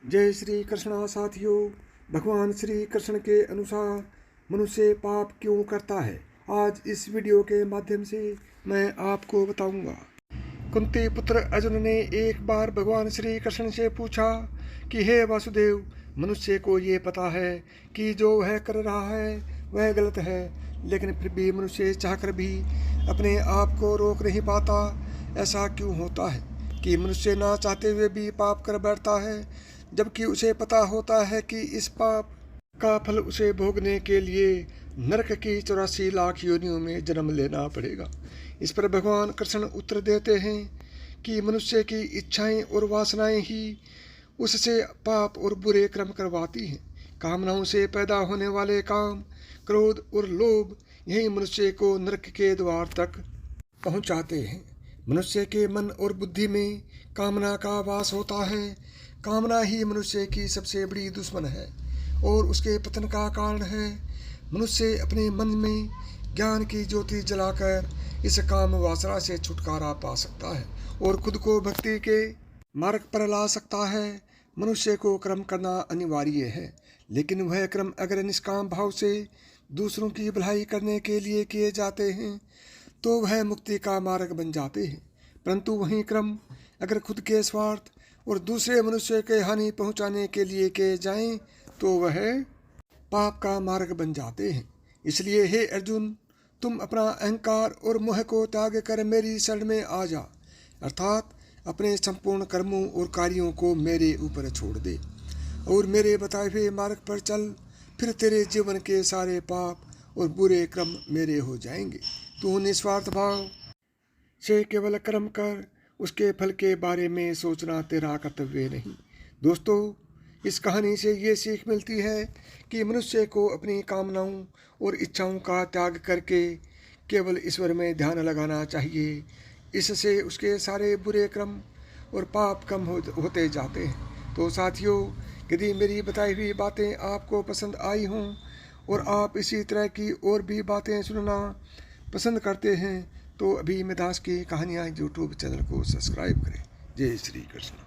जय श्री कृष्णा साथियों। भगवान श्री कृष्ण के अनुसार मनुष्य पाप क्यों करता है, आज इस वीडियो के माध्यम से मैं आपको बताऊंगा। कुंती पुत्र अर्जुन ने एक बार भगवान श्री कृष्ण से पूछा कि हे वासुदेव, मनुष्य को ये पता है कि जो वह कर रहा है वह गलत है, लेकिन फिर भी मनुष्य चाहकर भी अपने आप को रोक नहीं पाता। ऐसा क्यों होता है कि मनुष्य ना चाहते हुए भी पाप कर बैठता है, जबकि उसे पता होता है कि इस पाप का फल उसे भोगने के लिए नरक की 84 लाख योनियों में जन्म लेना पड़ेगा। इस पर भगवान कृष्ण उत्तर देते हैं कि मनुष्य की इच्छाएं और वासनाएं ही उससे पाप और बुरे कर्म करवाती हैं। कामनाओं से पैदा होने वाले काम, क्रोध और लोभ यही मनुष्य को नरक के द्वार तक पहुंचाते हैं। मनुष्य के मन और बुद्धि में कामना का वास होता है। कामना ही मनुष्य की सबसे बड़ी दुश्मन है और उसके पतन का कारण है। मनुष्य अपने मन में ज्ञान की ज्योति जलाकर इस काम वासना से छुटकारा पा सकता है और खुद को भक्ति के मार्ग पर ला सकता है। मनुष्य को कर्म करना अनिवार्य है, लेकिन वह कर्म अगर निष्काम भाव से दूसरों की भलाई करने के लिए किए जाते हैं तो वह मुक्ति का मार्ग बन जाते हैं। परंतु वही कर्म अगर खुद के स्वार्थ और दूसरे मनुष्य के हानि पहुंचाने के लिए किए जाएं तो वह पाप का मार्ग बन जाते हैं। इसलिए हे अर्जुन, तुम अपना अहंकार और मोह को त्याग कर मेरी शरण में आ जा, अर्थात अपने संपूर्ण कर्मों और कार्यों को मेरे ऊपर छोड़ दे और मेरे बताए हुए मार्ग पर चल। फिर तेरे जीवन के सारे पाप और बुरे कर्म मेरे हो जाएंगे। तू निस्वार्थ भाव से केवल कर्म कर, उसके फल के बारे में सोचना तेरा कर्तव्य नहीं। दोस्तों, इस कहानी से ये सीख मिलती है कि मनुष्य को अपनी कामनाओं और इच्छाओं का त्याग करके केवल ईश्वर में ध्यान लगाना चाहिए। इससे उसके सारे बुरे कर्म और पाप कम होते जाते हैं। तो साथियों, यदि मेरी बताई हुई बातें आपको पसंद आई हों और आप इसी तरह की और भी बातें सुनना पसंद करते हैं तो अभी मिदास की कहानियाँ यूट्यूब चैनल को सब्सक्राइब करें। जय श्री कृष्ण।